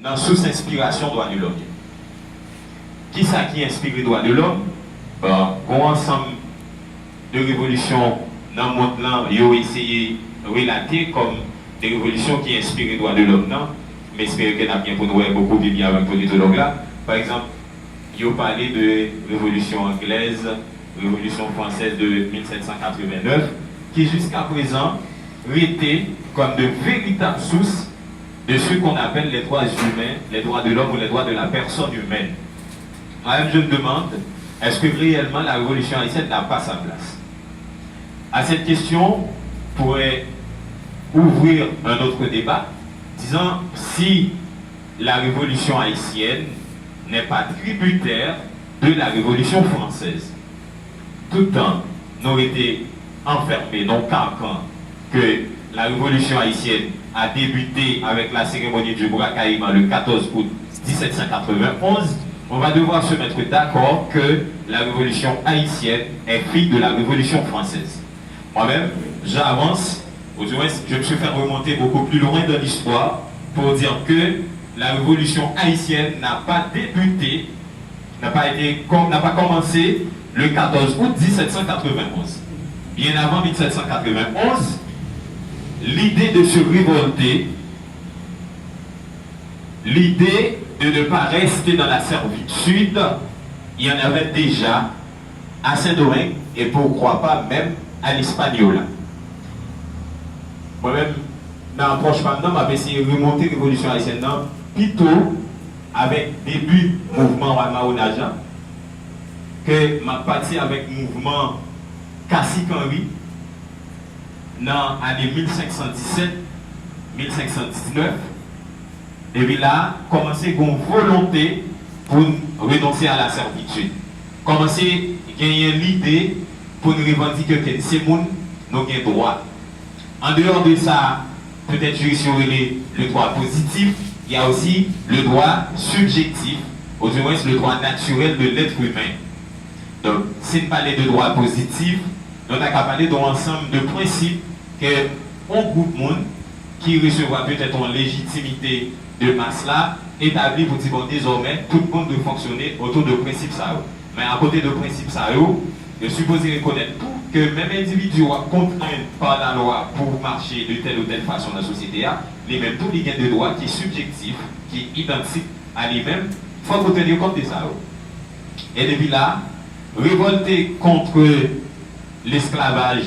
dans sous-inspiration droit de l'homme. Qui ça qui inspire les droits de l'homme? Un ensemble de révolutions dans le monde là, ils ont essayé de relater comme des révolutions qui inspirent les droits de l'homme. Mais j'espère qu'il y a bien pour nous beaucoup bien avec les politologues là. Par exemple, ils ont parlé de révolution anglaise, révolution française de 1789, qui jusqu'à présent étaient comme de véritables sources de ce qu'on appelle les droits humains, les droits de l'homme ou les droits de la personne humaine. Moi-même, je me demande, est-ce que réellement la révolution haïtienne n'a pas sa place? À cette question, on pourrait ouvrir un autre débat, disant si la révolution haïtienne n'est pas tributaire de la révolution française. Tout le temps, nous avons été enfermés dans le carcan que la révolution haïtienne a débuté avec la cérémonie du Bourakaïma le 14 août 1791, on va devoir se mettre d'accord que la révolution haïtienne est fille de la révolution française. Moi-même, j'avance, au moins je me suis fait remonter beaucoup plus loin dans l'histoire pour dire que la révolution haïtienne n'a pas débuté, n'a pas commencé le 14 août 1791. Bien avant 1791, l'idée de se révolter, l'idée de ne pas rester dans la servitude, il y en avait déjà à Saint-Domingue et pourquoi pas même à l'Hispaniola. Moi-même, dans l'approche maintenant, j'ai essayé de remonter la révolution haïtienne plutôt avec début mouvement Wamaonaja, que m'a parti avec mouvement Cacique Henri dans l'année 1517-1519. Et puis là, commencer une volonté pour renoncer à la servitude. Commencer à gagner l'idée pour nous revendiquer que ces gens nous avons droit. En dehors de ça, peut-être sur le droit positif, il y a aussi le droit subjectif, ou du moins le droit naturel de l'être humain. Donc, si nous parlons de droit positif, nous avons parlé d'un ensemble de principes que un groupe de monde qui recevra peut-être une légitimité de masse là, établi pour dire bon, désormais, tout le monde doit fonctionner autour de principes ça. Mais à côté de principes ça, je suppose reconnaître que même individu contraint par la loi pour marcher de telle ou telle façon dans la société, les mêmes tous les gains de droit qui est subjectif, qui est identique à lui-même, il faut tenir compte de ça. Et depuis là, révolter contre l'esclavage,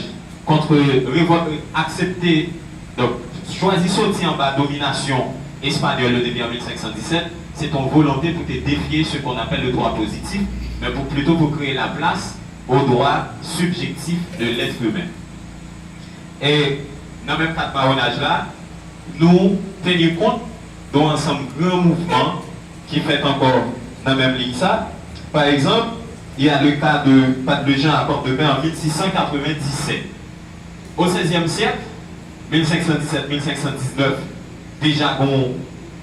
accepter, donc choisir sortir en bas domination espagnole depuis en 1517, c'est ton volonté pour te défier ce qu'on appelle le droit positif, mais plutôt pour créer la place au droit subjectif de l'être humain. Et dans le même cas de marronnage là, nous tenons compte d'un ensemble grand mouvement qui fait encore dans la même ligne ça. Par exemple, il y a le cas de Pat de Jean à Port-de-Paix en 1697. Au XVIe siècle, 1517-1519, déjà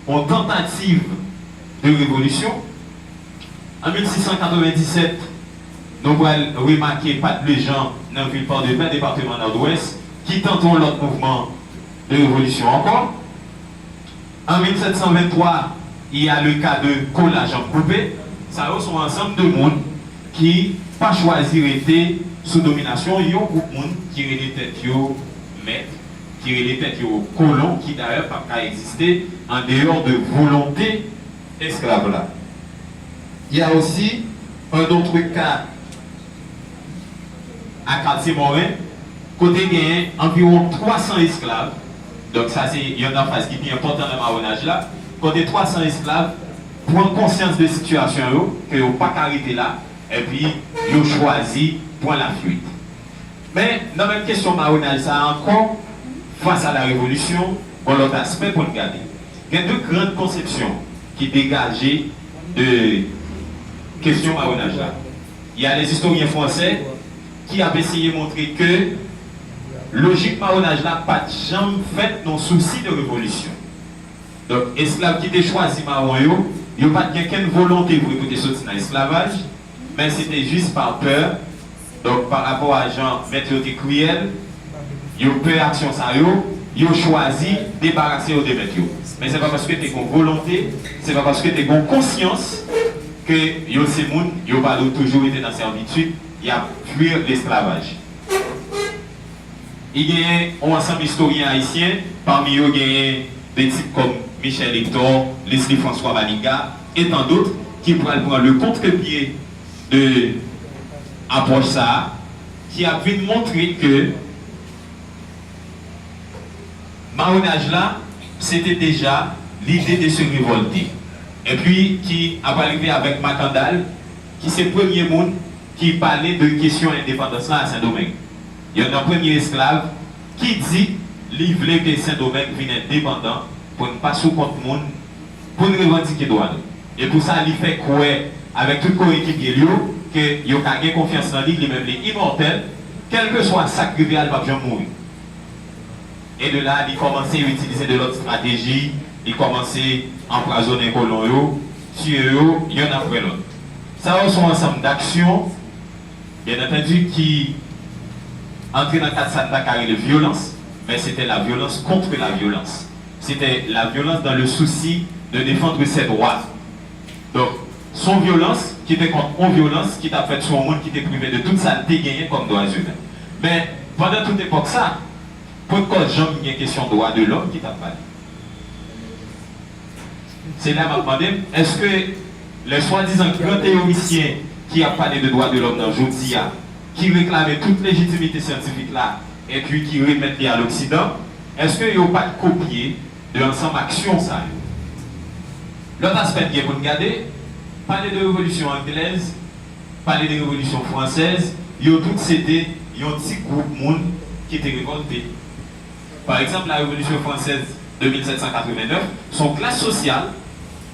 on tentative de révolution. En 1697, nous allons remarquer Pat de Jean dans le ville Port-de-Paix, département nord-ouest, qui tentons l'autre mouvement de révolution encore. En 1723, il y a le cas de Cola Jean Coupé. Ça sont un ensemble de monde qui pas choisi rester sous domination. Il y a un groupe de monde qui est les têtes maîtres, qui est les têtes colons, qui d'ailleurs pas qu'à exister en dehors de volonté esclave là. Il y a aussi un autre cas à Quartier-Morin, côté gagné environ 300 esclaves. Donc ça c'est il y a une phase qui est importante dans le marronnage là. Côté 300 esclaves prennent conscience de la situation que n'ont pas arrêté là et puis ils ont choisi pour la fuite. Mais dans la même question marronnage ça encore face à la révolution, pour l'autre aspect pour le garder. Il y a deux grandes conceptions qui dégagent de question marronnage là. Il y a les historiens français qui avaient essayé de montrer que logique marronnage là pas de jamais fait non souci de révolution. Donc esclaves qui étaient choisis marron ils n'ont pas qu'une volonté pour écouter sortir dans l'esclavage, mais c'était juste par peur. Donc par rapport à Jean, mettre des cruels, ils ont peur action ça ils ont choisi de débarrasser de mettre. Mais ce n'est pas parce que tu as une volonté, ce n'est pas parce que tu as une conscience que ces gens n'ont pas toujours été dans la servitude, il y a fuir l'esclavage. Il y a un ensemble d'historiens haïtiens, parmi eux, il y a des types comme Michel Hector, Leslie François Maniga et tant d'autres qui pourraient prendre le contre-pied de l'approche ça, qui a pu montrer que marronnage là, c'était déjà l'idée de se révolter. Et puis qui a arrivé avec Macandal, qui c'est le premier monde qui parlait de question d'indépendance là à Saint-Domingue. Il y a un premier esclave qui dit qu'il voulait que Saint-Domingue vienne indépendant pour ne pas sous compte monde, pour ne revendiquer droit. Et pour ça, il fait quoi avec toute coéquipier qu'il a gagné confiance en lui, lui-même il est immortel, quel que soit sa rivière, il va bien mourir. Et de là, il commençait à utiliser de l'autre stratégie, il commençait à empoisonner les colons, tuer eux, il y en a après l'autre. Ça, c'est un ensemble d'actions, bien entendu, qui entraient dans le cadre de violence, mais c'était la violence contre la violence. C'était la violence dans le souci de défendre ses droits. Donc, son violence, qui était contre une violence, qui t'a fait sur un monde qui était privé de toute ça, gagné comme droits humains. Mais pendant toute époque, ça, pourquoi jamais une question de droit de l'homme qui t'a parlé? C'est là que je me demande, est-ce que les soi-disant grands théoriciens qui a parlé de droits de l'homme dans Jodia, qui réclamaient toute légitimité scientifique là, et puis qui remettent à l'Occident, est-ce qu'ils n'ont pas copié de l'ensemble d'action ça? L'autre aspect qui est pour nous garder, parler de révolution anglaise, parler de révolution française, ils ont tous c'était un petit groupe de monde qui était révolté. Par exemple, la révolution française de 1789, son classe sociale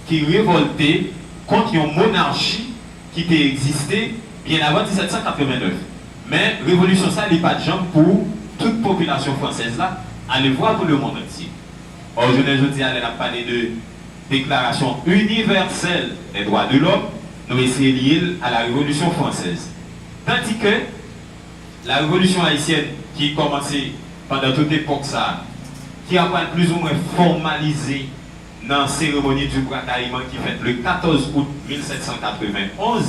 qui révoltait contre une monarchie qui était existée bien avant 1789. Mais révolution ça n'est pas de gens pour toute population française là, aller voir pour le monde entier. Or, je ne dis à parler de déclaration universelle des droits de l'homme, nous essayons lié à la Révolution française. Tandis que la Révolution haïtienne qui commençait pendant toute époque ça, qui a plus ou moins formalisé dans la cérémonie du bracaillement qui fait le 14 août 1791,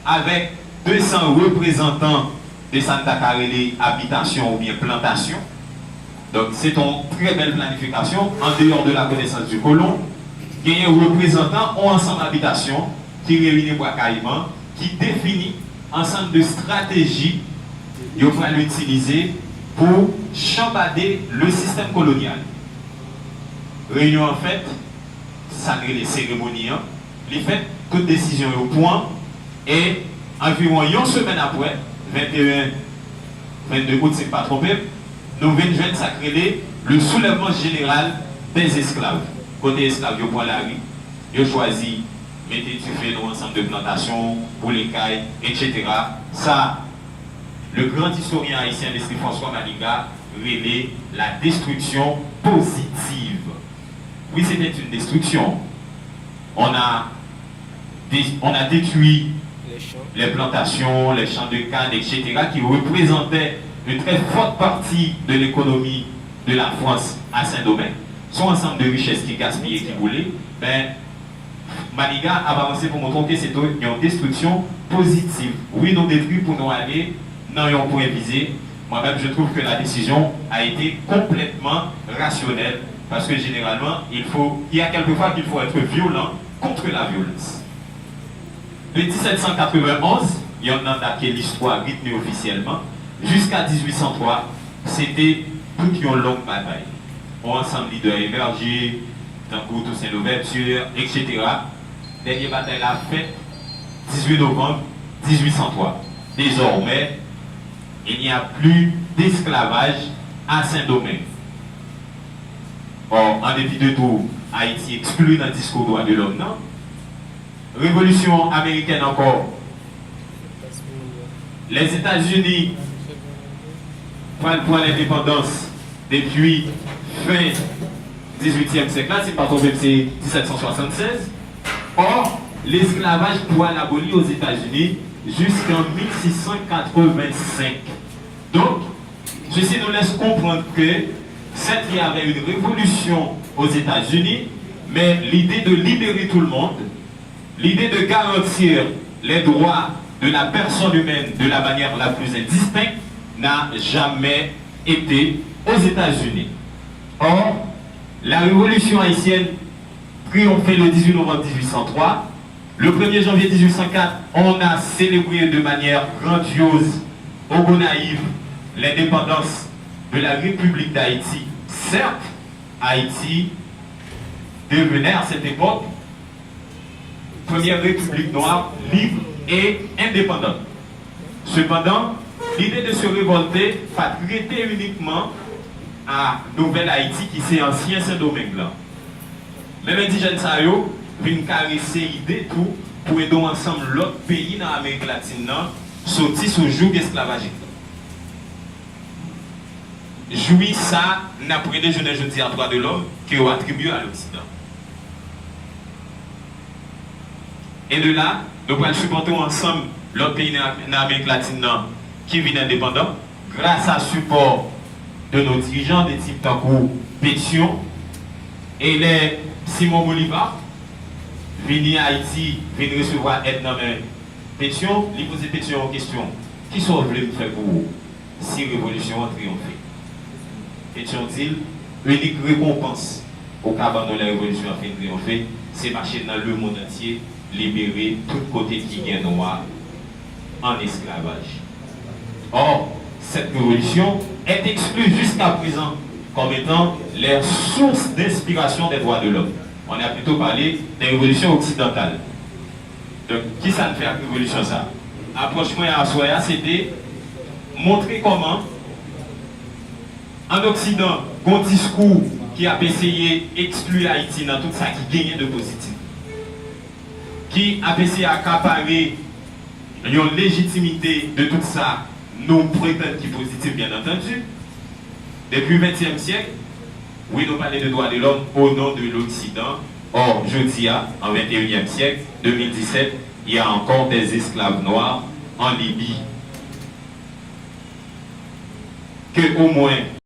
avec 200 représentants de Santa Carele habitation ou bien plantation. Donc c'est une très belle planification en dehors de la connaissance du colon. Il y a un représentant ou ensemble d'habitation qui réunit le bracaillement, qui définit un ensemble de stratégies qu'il va l'utiliser pour chambader le système colonial. Réunion en fait, ça les cérémonies, les fait toute décision au point et environ une semaine après, 21, 22 août, c'est pas trompé, nous venons sacrer le soulèvement général des esclaves. Côté esclaves, ils prennent la rue, ils choisissent, mettez du fait dans ensemble de plantations, pour les cailles, etc. Ça, le grand historien haïtien Leslie François Maniga révèle la destruction positive. Oui, c'était une destruction. On a détruit les plantations, les champs de canne, etc., qui représentaient une très forte partie de l'économie de la France à Saint-Domingue. Son ensemble de richesses qui gaspillait, qui voulait, ben, Maniga a avancé pour montrer que c'est une destruction positive. Oui, nous détruit pour nous aller dans un point visé. Moi-même, je trouve que la décision a été complètement rationnelle parce que généralement, il y a quelquefois qu'il faut être violent contre la violence. De 1791, il y en a qui l'histoire rythmée officiellement, jusqu'à 1803, c'était toute une longue bataille. On ensemble leader émergé, tant que Toussaint l'ouverture, etc. Dernière bataille a fait 18 novembre 1803. Désormais, il n'y a plus d'esclavage à Saint-Domingue. Or, en dépit de tout, Haïti exclut dans le discours droit de l'homme, non? Révolution américaine encore. Les États-Unis prennent pour l'indépendance depuis fin 18e siècle, c'est pas tombé, c'est 1776. Or, l'esclavage pour l'aboli aux États-Unis jusqu'en 1685. Donc, ceci nous laisse comprendre que certes, il y avait une révolution aux États-Unis, mais l'idée de libérer tout le monde, l'idée de garantir les droits de la personne humaine de la manière la plus indistincte n'a jamais été aux États-Unis. Or, la révolution haïtienne triomphait le 18 novembre 1803. Le 1er janvier 1804, on a célébré de manière grandiose, naïve, l'indépendance de la République d'Haïti. Certes, Haïti devenait à cette époque première république noire, libre et indépendante. Cependant, l'idée de se révolter pas traiter uniquement à Nouvelle-Haïti qui c'est ancien Saint-Domingue. Même indigènes ça yo viennent caresser l'idée tout pour aider ensemble l'autre pays dans l'Amérique latine sortir sous joug esclavagique. Jouir ça n'a pris des jeunes jeudi à droit de l'homme qui ont attribué à l'Occident. Et de là, nous allons supporter ensemble l'autre pays dans l'Amérique latine qui vit indépendant grâce à support de nos dirigeants, des types comme Pétion et les Simon Bolivar, venir à Haïti, venir recevoir aide dans mes Pétion, lui poser Pétion en question. Qui sont venus faire pour vous si la révolution a triomphé? Pétion dit, l'unique récompense au cas où la révolution a fait triompher, c'est marcher dans le monde entier, libérer tout côté qui est noir en esclavage. Or, cette révolution est exclue jusqu'à présent comme étant les sources d'inspiration des droits de l'homme. On a plutôt parlé des révolutions occidentales. Donc, qui ça ne fait la révolution ça? Approche-moi à Soya, c'était montrer comment en Occident, un discours qui a essayé d'exclure Haïti dans tout ça qui gagnait de positif, qui a essayé d'accaparer une légitimité de tout ça, nous prétendons qui est positif, bien entendu. Depuis le XXe siècle, oui, nous parlons de droits de l'homme au nom de l'Occident. Or, je dis, en XXIe siècle, 2017, il y a encore des esclaves noirs en Libye. Que au moins